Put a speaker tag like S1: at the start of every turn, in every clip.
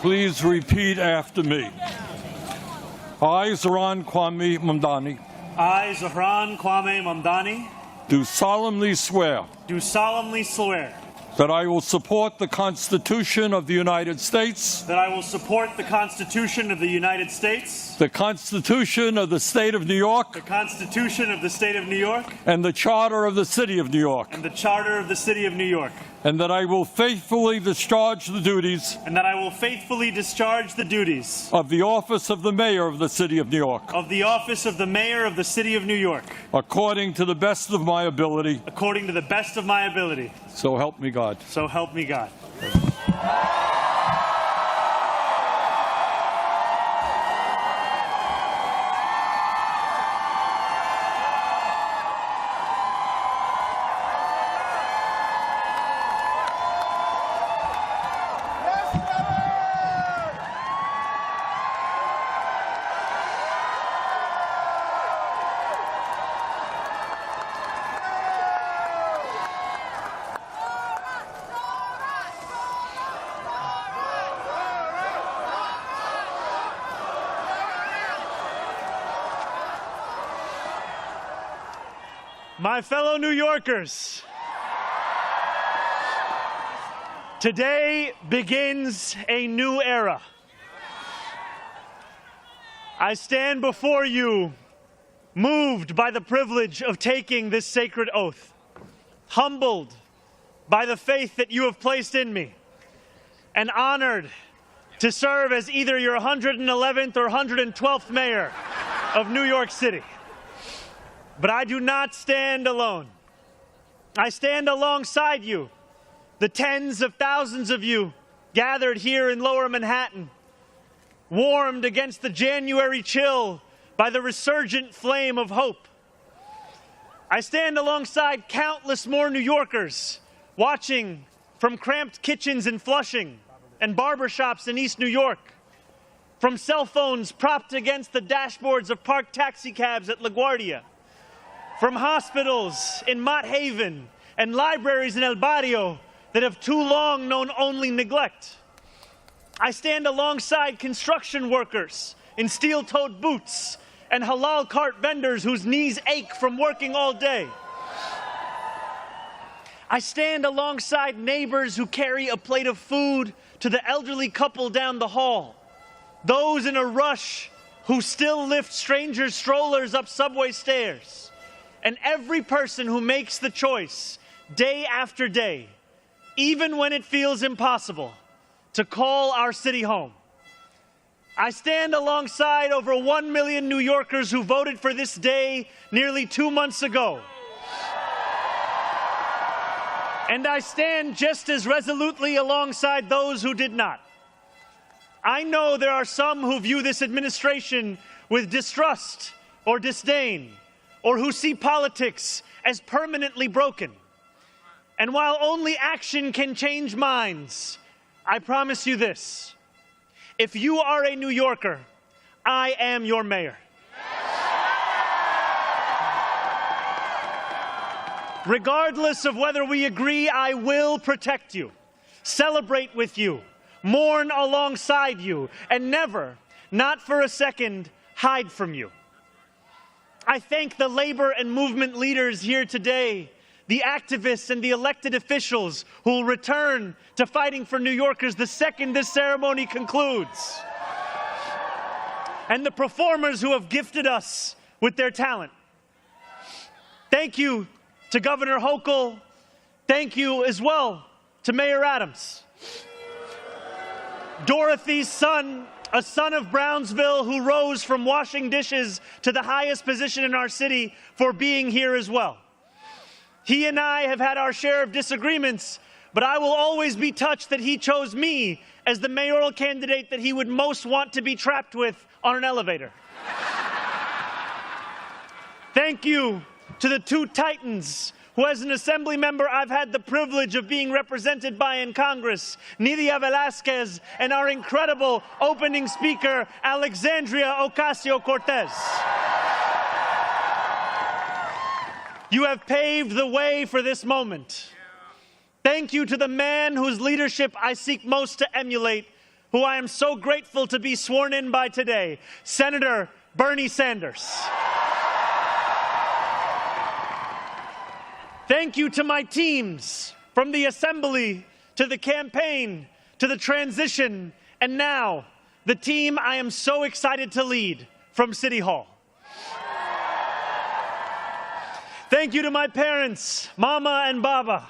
S1: Please repeat after me. I, Zohran Mamdani,
S2: I, Zohran Mamdani,
S1: do solemnly swear that I will support the Constitution of the United States,
S2: that I will support the Constitution of the United States,
S1: the Constitution of the State of New York,
S2: the Constitution of the State of New York,
S1: and the Charter of the City of New York,
S2: and the Charter of the City of New York,
S1: and that I will faithfully discharge the duties
S2: of
S1: the office of the Mayor of the City of New York, according to the best of my ability. So help me God.
S2: So help me God. My fellow New Yorkers, today begins a new era. I stand before you moved by the privilege of taking this sacred oath, humbled by the faith that you have placed in me, and honored to serve as either your 111th or 112th mayor of New York City. But I do not stand alone. I stand alongside you, the tens of thousands of you gathered here in Lower Manhattan, warmed against the January chill by the resurgent flame of hope. I stand alongside countless more New Yorkers watching from cramped kitchens in Flushing and barbershops in East New York, from cell phones propped against the dashboards of parked taxicabs at LaGuardia, from hospitals in Mott Haven and libraries in El Barrio that have too long known only neglect. I stand alongside construction workers in steel-toed boots and halal cart vendors whose knees ache from working all day. I stand alongside neighbors who carry a plate of food to the elderly couple down the hall, those in a rush who still lift strangers' strollers up subway stairs, and every person who makes the choice day after day, even when it feels impossible, to call our city home. I stand alongside over 1 million New Yorkers who voted for this day nearly 2 months ago. And I stand just as resolutely alongside those who did not. I know there are some who view this administration with distrust or disdain, or who see politics as permanently broken. And while only action can change minds, I promise you this: if you are a New Yorker, I am your mayor. Regardless of whether we agree, I will protect you, celebrate with you, mourn alongside you, and never, not for a second, hide from you. I thank the labor and movement leaders here today, the activists and the elected officials who will return to fighting for New Yorkers the second this ceremony concludes, and the performers who have gifted us with their talent. Thank you to Governor Hochul. Thank you as well to Mayor Adams. Dorothy's son, a son of Brownsville who rose from washing dishes to the highest position in our city, for being here as well. He and I have had our share of disagreements, but I will always be touched that he chose me as the mayoral candidate that he would most want to be trapped with on an elevator. Thank you to the two titans who, as an assembly member, I've had the privilege of being represented by in Congress, Nidia Velázquez and our incredible opening speaker, Alexandria Ocasio-Cortez. You have paved the way for this moment. Thank you to the man whose leadership I seek most to emulate, who I am so grateful to be sworn in by today, Senator Bernie Sanders. Thank you to my teams, from the assembly to the campaign to the transition, and now the team I am so excited to lead from City Hall. Thank you to my parents, Mama and Baba,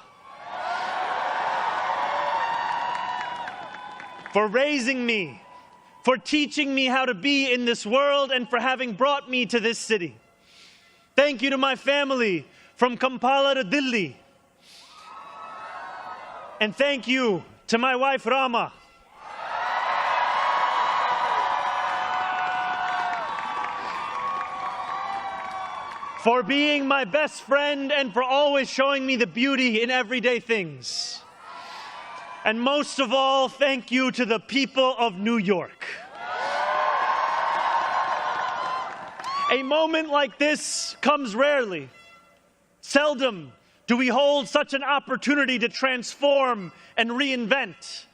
S2: for raising me, for teaching me how to be in this world, and for having brought me to this city. Thank you to my family, from Kampala to Delhi. And thank you to my wife, Rama. For being my best friend and for always showing me the beauty in everyday things. And most of all, thank you to the people of New York. A moment like this comes rarely. Seldom do we hold such an opportunity to transform and reinvent.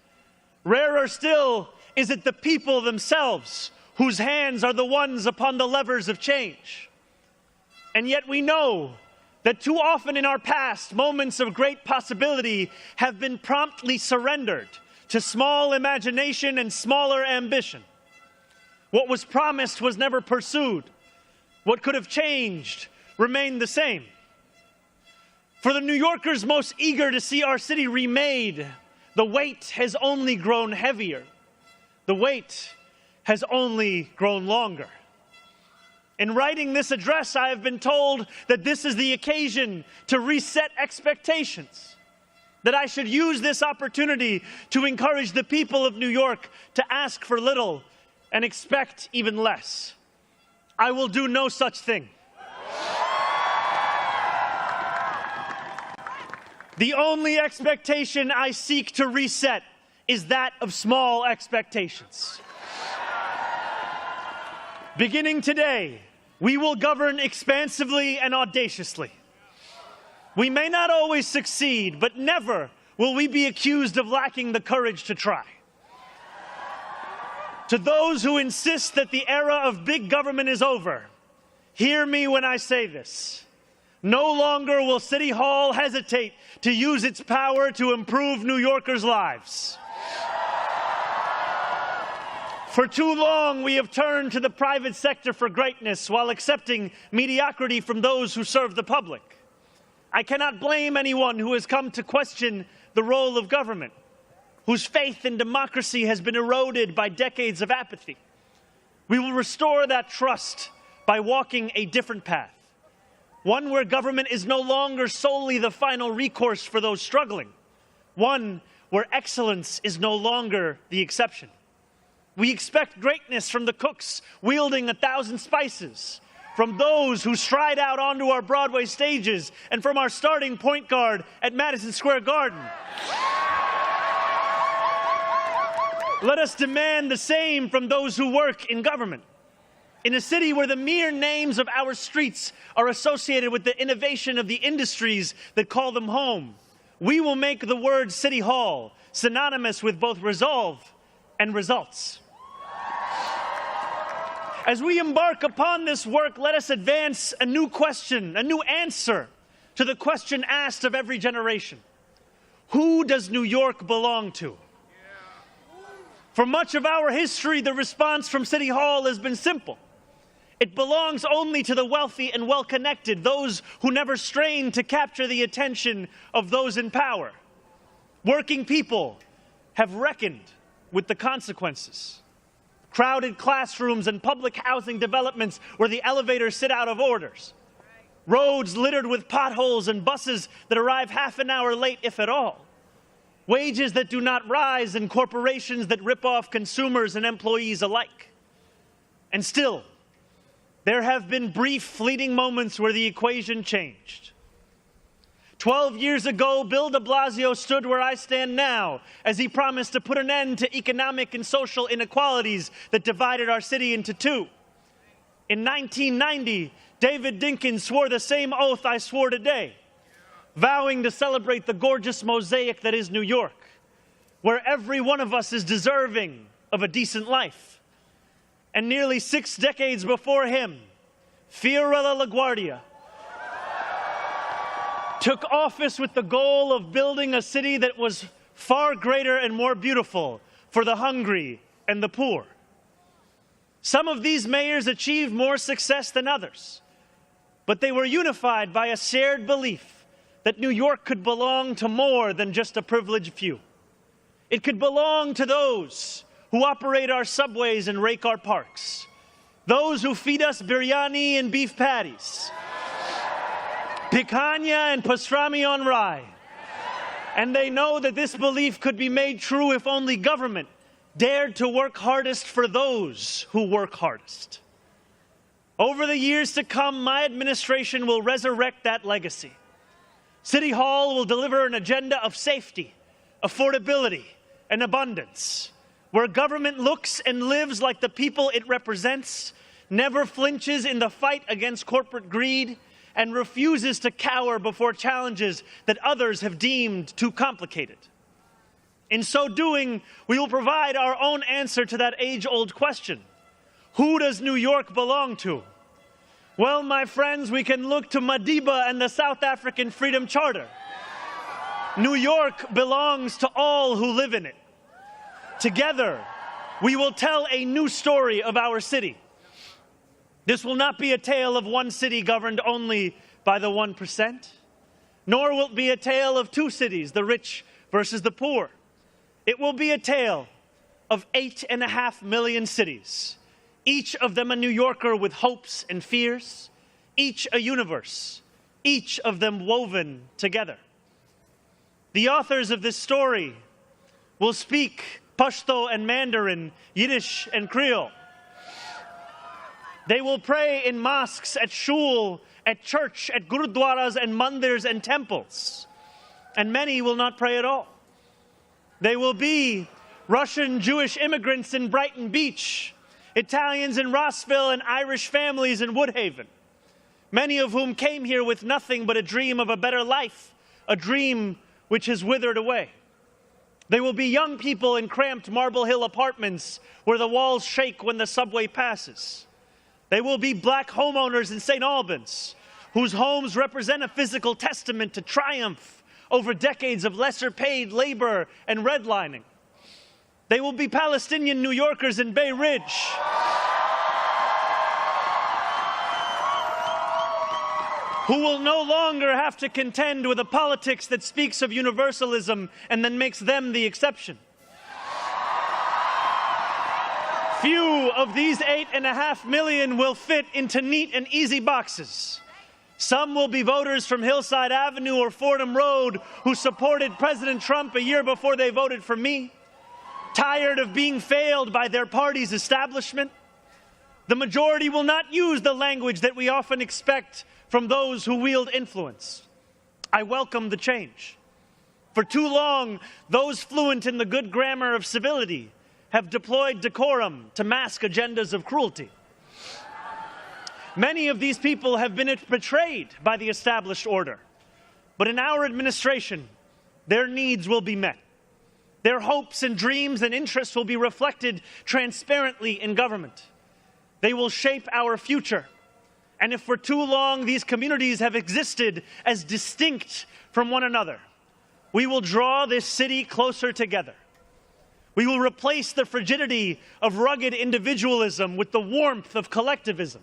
S2: Rarer still is it the people themselves whose hands are the ones upon the levers of change. And yet we know that too often in our past, moments of great possibility have been promptly surrendered to small imagination and smaller ambition. What was promised was never pursued. What could have changed remained the same. For the New Yorkers most eager to see our city remade, the weight has only grown heavier. The wait has only grown longer. In writing this address, I have been told that this is the occasion to reset expectations, that I should use this opportunity to encourage the people of New York to ask for little and expect even less. I will do no such thing. The only expectation I seek to reset is that of small expectations. Beginning today, we will govern expansively and audaciously. We may not always succeed, but never will we be accused of lacking the courage to try. To those who insist that the era of big government is over, hear me when I say this. No longer will City Hall hesitate to use its power to improve New Yorkers' lives. For too long, we have turned to the private sector for greatness while accepting mediocrity from those who serve the public. I cannot blame anyone who has come to question the role of government, whose faith in democracy has been eroded by decades of apathy. We will restore that trust by walking a different path, one where government is no longer solely the final recourse for those struggling, one where excellence is no longer the exception. We expect greatness from the cooks wielding 1,000 spices, from those who stride out onto our Broadway stages, and from our starting point guard at Madison Square Garden. Let us demand the same from those who work in government. In a city where the mere names of our streets are associated with the innovation of the industries that call them home, we will make the word City Hall synonymous with both resolve and results. As we embark upon this work, let us advance a new question, a new answer to the question asked of every generation. Who does New York belong to? For much of our history, the response from City Hall has been simple. It belongs only to the wealthy and well-connected, those who never strain to capture the attention of those in power. Working people have reckoned with the consequences. Crowded classrooms and public housing developments where the elevators sit out of orders. Roads littered with potholes and buses that arrive half an hour late, if at all. Wages that do not rise and corporations that rip off consumers and employees alike. And still, there have been brief, fleeting moments where the equation changed. 12 years ago, Bill de Blasio stood where I stand now as he promised to put an end to economic and social inequalities that divided our city into two. In 1990, David Dinkins swore the same oath I swore today, vowing to celebrate the gorgeous mosaic that is New York, where every one of us is deserving of a decent life. And nearly 6 decades before him, Fiorella LaGuardia took office with the goal of building a city that was far greater and more beautiful for the hungry and the poor. Some of these mayors achieved more success than others, but they were unified by a shared belief that New York could belong to more than just a privileged few. It could belong to those who operate our subways and rake our parks, those who feed us biryani and beef patties, picanha and pastrami on rye. And they know that this belief could be made true if only government dared to work hardest for those who work hardest. Over the years to come, my administration will resurrect that legacy. City Hall will deliver an agenda of safety, affordability, and abundance, where government looks and lives like the people it represents, never flinches in the fight against corporate greed, and refuses to cower before challenges that others have deemed too complicated. In so doing, we will provide our own answer to that age-old question: who does New York belong to? Well, my friends, we can look to Madiba and the South African Freedom Charter. New York belongs to all who live in it. Together, we will tell a new story of our city. This will not be a tale of one city governed only by the 1%, nor will it be a tale of two cities, the rich versus the poor. It will be a tale of 8.5 million cities, each of them a New Yorker with hopes and fears, each a universe, each of them woven together. The authors of this story will speak Pashto and Mandarin, Yiddish and Creole. They will pray in mosques, at shul, at church, at gurudwaras and mandirs and temples. And many will not pray at all. They will be Russian Jewish immigrants in Brighton Beach, Italians in Rossville, and Irish families in Woodhaven, many of whom came here with nothing but a dream of a better life, a dream which has withered away. They will be young people in cramped Marble Hill apartments where the walls shake when the subway passes. They will be black homeowners in St. Albans, whose homes represent a physical testament to triumph over decades of lesser-paid labor and redlining. They will be Palestinian New Yorkers in Bay Ridge, who will no longer have to contend with a politics that speaks of universalism and then makes them the exception. Few of these 8.5 million will fit into neat and easy boxes. Some will be voters from Hillside Avenue or Fordham Road who supported President Trump a year before they voted for me, tired of being failed by their party's establishment. The majority will not use the language that we often expect from those who wield influence. I welcome the change. For too long, those fluent in the good grammar of civility have deployed decorum to mask agendas of cruelty. Many of these people have been betrayed by the established order. But in our administration, their needs will be met. Their hopes and dreams and interests will be reflected transparently in government. They will shape our future. And if for too long these communities have existed as distinct from one another, we will draw this city closer together. We will replace the frigidity of rugged individualism with the warmth of collectivism.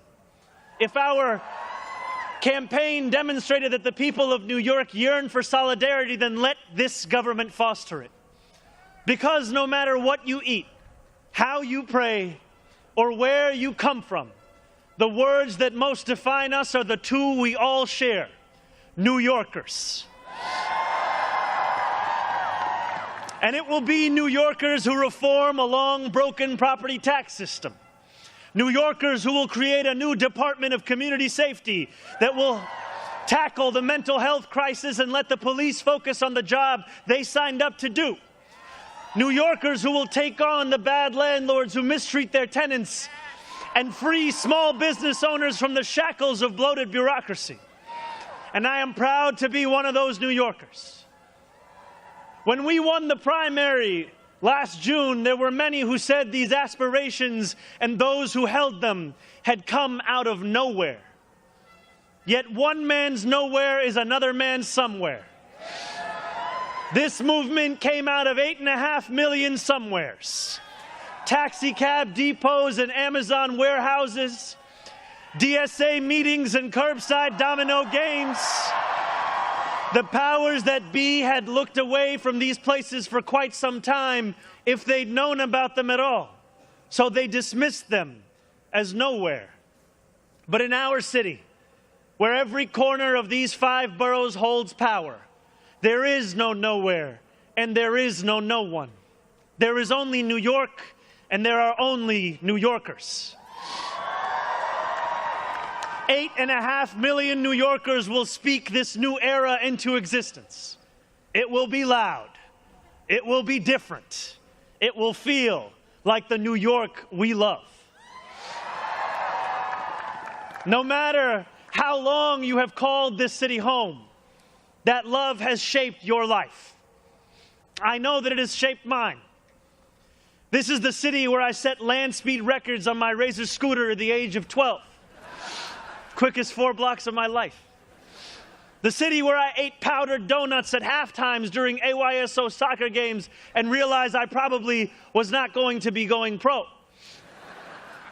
S2: If our campaign demonstrated that the people of New York yearn for solidarity, then let this government foster it. Because no matter what you eat, how you pray, or where you come from, the words that most define us are the two we all share: New Yorkers. And it will be New Yorkers who reform a long broken property tax system. New Yorkers who will create a new Department of Community Safety that will tackle the mental health crisis and let the police focus on the job they signed up to do. New Yorkers who will take on the bad landlords who mistreat their tenants and free small business owners from the shackles of bloated bureaucracy. And I am proud to be one of those New Yorkers. When we won the primary Last June, there were many who said these aspirations and those who held them had come out of nowhere. Yet one man's nowhere is another man's somewhere. This movement came out of 8.5 million somewheres. Taxi cab depots and Amazon warehouses, DSA meetings and curbside domino games. The powers that be had looked away from these places for quite some time if they'd known about them at all. So they dismissed them as nowhere. But in our city, where every corner of these 5 boroughs holds power, there is no nowhere and there is no no one. There is only New York and there are only New Yorkers. 8.5 million New Yorkers will speak this new era into existence. It will be loud. It will be different. It will feel like the New York we love. No matter how long you have called this city home, that love has shaped your life. I know that it has shaped mine. This is the city where I set land speed records on my Razor scooter at the age of 12. Quickest 4 blocks of my life. The city where I ate powdered donuts at halftimes during AYSO soccer games and realized I probably was not going to be going pro.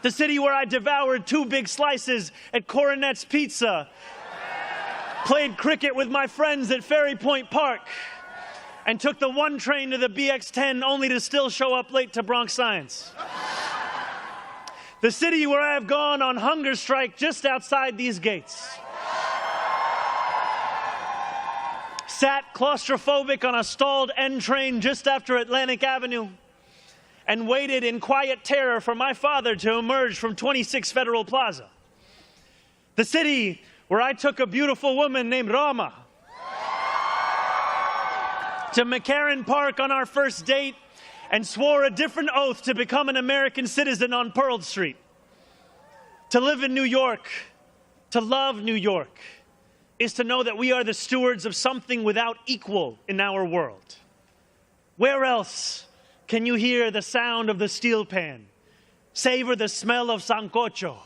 S2: The city where I devoured 2 big slices at Coronet's Pizza, played cricket with my friends at Ferry Point Park, and took the 1 train to the BX10 only to still show up late to Bronx Science. The city where I have gone on hunger strike just outside these gates. Sat claustrophobic on a stalled N train just after Atlantic Avenue and waited in quiet terror for my father to emerge from 26 Federal Plaza. The city where I took a beautiful woman named Rama to McCarran Park on our first date and swore a different oath to become an American citizen on Pearl Street. To live in New York, to love New York, is to know that we are the stewards of something without equal in our world. Where else can you hear the sound of the steel pan, savor the smell of sancocho,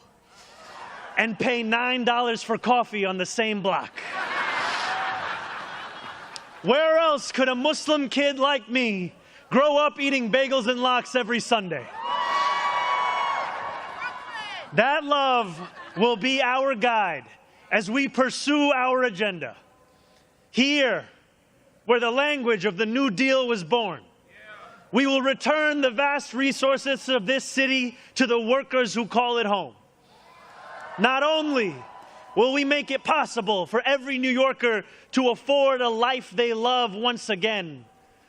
S2: and pay $9 for coffee on the same block? Where else could a Muslim kid like me grow up eating bagels and lox every Sunday? That love will be our guide as we pursue our agenda. Here, where the language of the New Deal was born, we will return the vast resources of this city to the workers who call it home. Not only will we make it possible for every New Yorker to afford a life they love once again,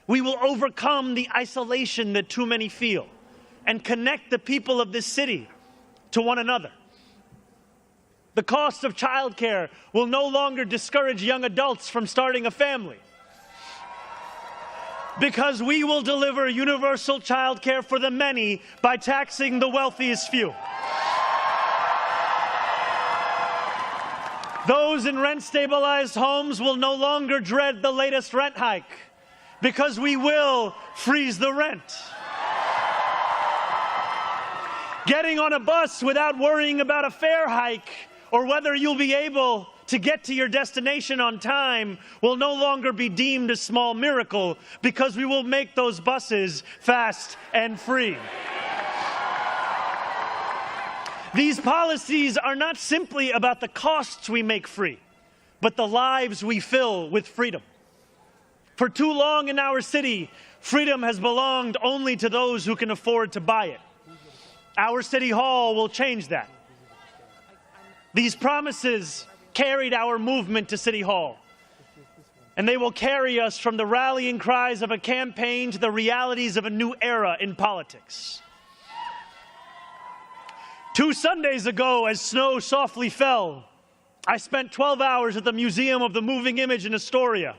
S2: we will overcome the isolation that too many feel and connect the people of this city to one another. The cost of childcare will no longer discourage young adults from starting a family, because we will deliver universal childcare for the many by taxing the wealthiest few. Those in rent-stabilized homes will no longer dread the latest rent hike, because we will freeze the rent. Getting on a bus without worrying about a fare hike or whether you'll be able to get to your destination on time will no longer be deemed a small miracle, because we will make those buses fast and free. These policies are not simply about the costs we make free, but the lives we fill with freedom. For too long in our city, freedom has belonged only to those who can afford to buy it. Our city hall will change that. These promises carried our movement to City Hall, and they will carry us from the rallying cries of a campaign to the realities of a new era in politics. 2 Sundays ago, as snow softly fell, I spent 12 hours at the Museum of the Moving Image in Astoria,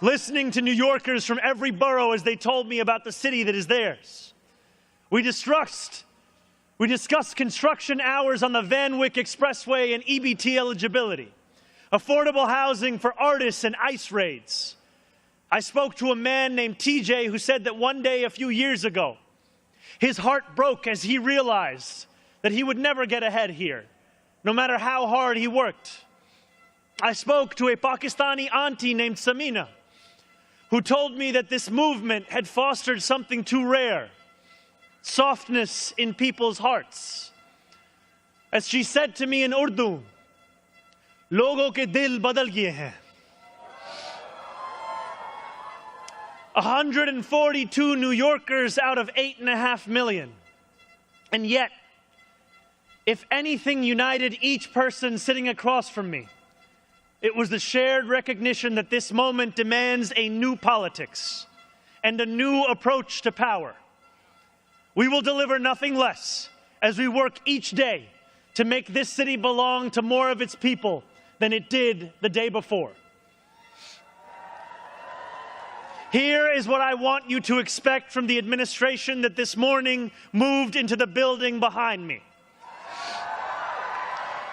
S2: listening to New Yorkers from every borough as they told me about the city that is theirs. We discussed construction hours on the Van Wyck Expressway and EBT eligibility, affordable housing for artists and ICE raids. I spoke to a man named TJ who said that one day a few years ago, his heart broke as he realized that he would never get ahead here, no matter how hard he worked. I spoke to a Pakistani auntie named Samina, who told me that this movement had fostered something too rare, softness in people's hearts. As she said to me in Urdu, "Logo ke dil badal gaye hain." 142 New Yorkers out of 8.5 million. And yet, if anything united each person sitting across from me, it was the shared recognition that this moment demands a new politics and a new approach to power. We will deliver nothing less as we work each day to make this city belong to more of its people than it did the day before. Here is what I want you to expect from the administration that this morning moved into the building behind me.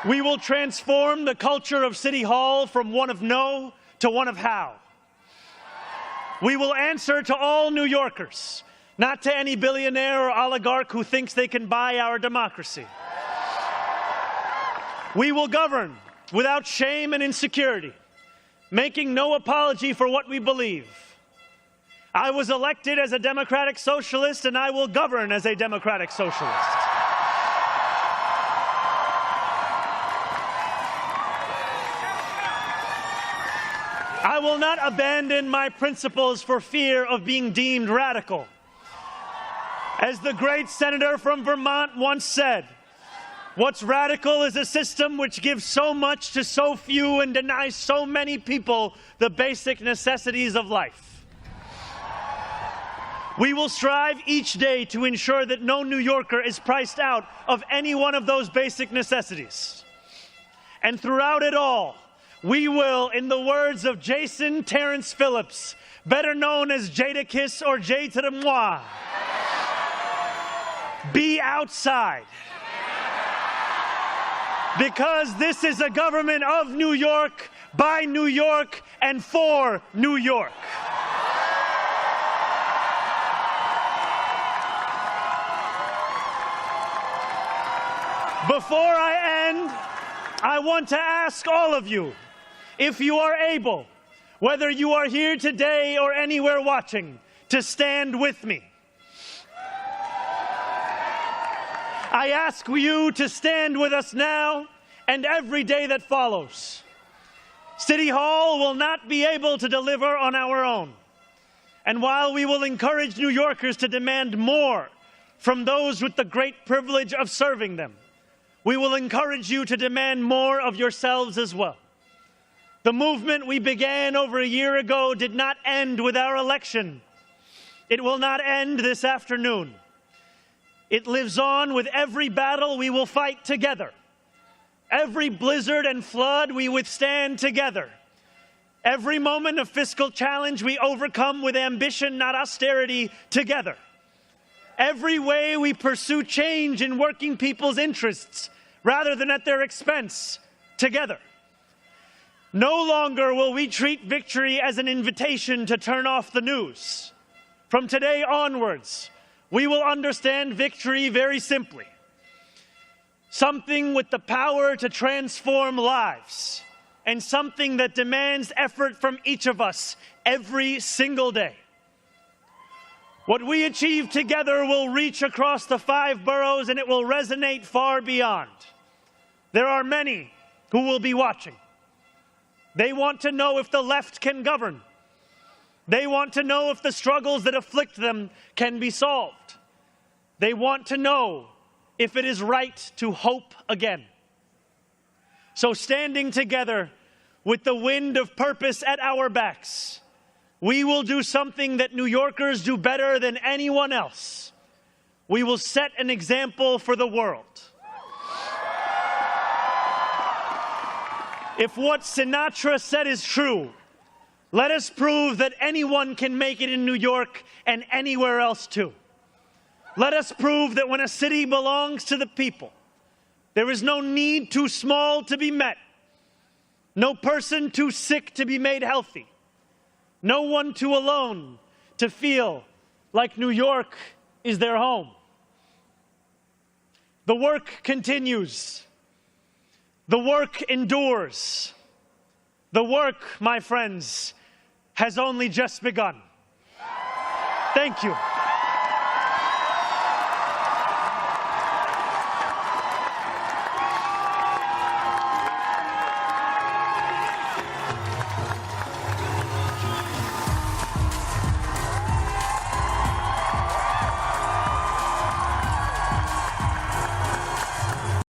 S2: We will transform the culture of City Hall from one of no to one of how. We will answer to all New Yorkers, not to any billionaire or oligarch who thinks they can buy our democracy. We will govern without shame and insecurity, making no apology for what we believe. I was elected as a democratic socialist, and I will govern as a democratic socialist. I will not abandon my principles for fear of being deemed radical. As the great senator from Vermont once said, what's radical is a system which gives so much to so few and denies so many people the basic necessities of life. We will strive each day to ensure that no New Yorker is priced out of any one of those basic necessities. And throughout it all, we will, in the words of Jason Terrence Phillips, better known as Jadakiss or Jay to the moi, be outside. Because this is a government of New York, by New York, and for New York. Before I end, I want to ask all of you, if you are able, whether you are here today or anywhere watching, to stand with me. I ask you to stand with us now and every day that follows. City Hall will not be able to deliver on our own. And while we will encourage New Yorkers to demand more from those with the great privilege of serving them, we will encourage you to demand more of yourselves as well. The movement we began over a year ago did not end with our election. It will not end this afternoon. It lives on with every battle we will fight together. Every blizzard and flood we withstand together. Every moment of fiscal challenge we overcome with ambition, not austerity, together. Every way we pursue change in working people's interests rather than at their expense, together. No longer will we treat victory as an invitation to turn off the news. From today onwards, we will understand victory very simply. Something with the power to transform lives, and something that demands effort from each of us every single day. What we achieve together will reach across the 5 boroughs, and it will resonate far beyond. There are many who will be watching. They want to know if the left can govern. They want to know if the struggles that afflict them can be solved. They want to know if it is right to hope again. So standing together with the wind of purpose at our backs, we will do something that New Yorkers do better than anyone else. We will set an example for the world. If what Sinatra said is true, let us prove that anyone can make it in New York and anywhere else too. Let us prove that when a city belongs to the people, there is no need too small to be met, no person too sick to be made healthy, no one too alone to feel like New York is their home. The work continues. The work endures. The work, my friends, has only just begun. Thank you.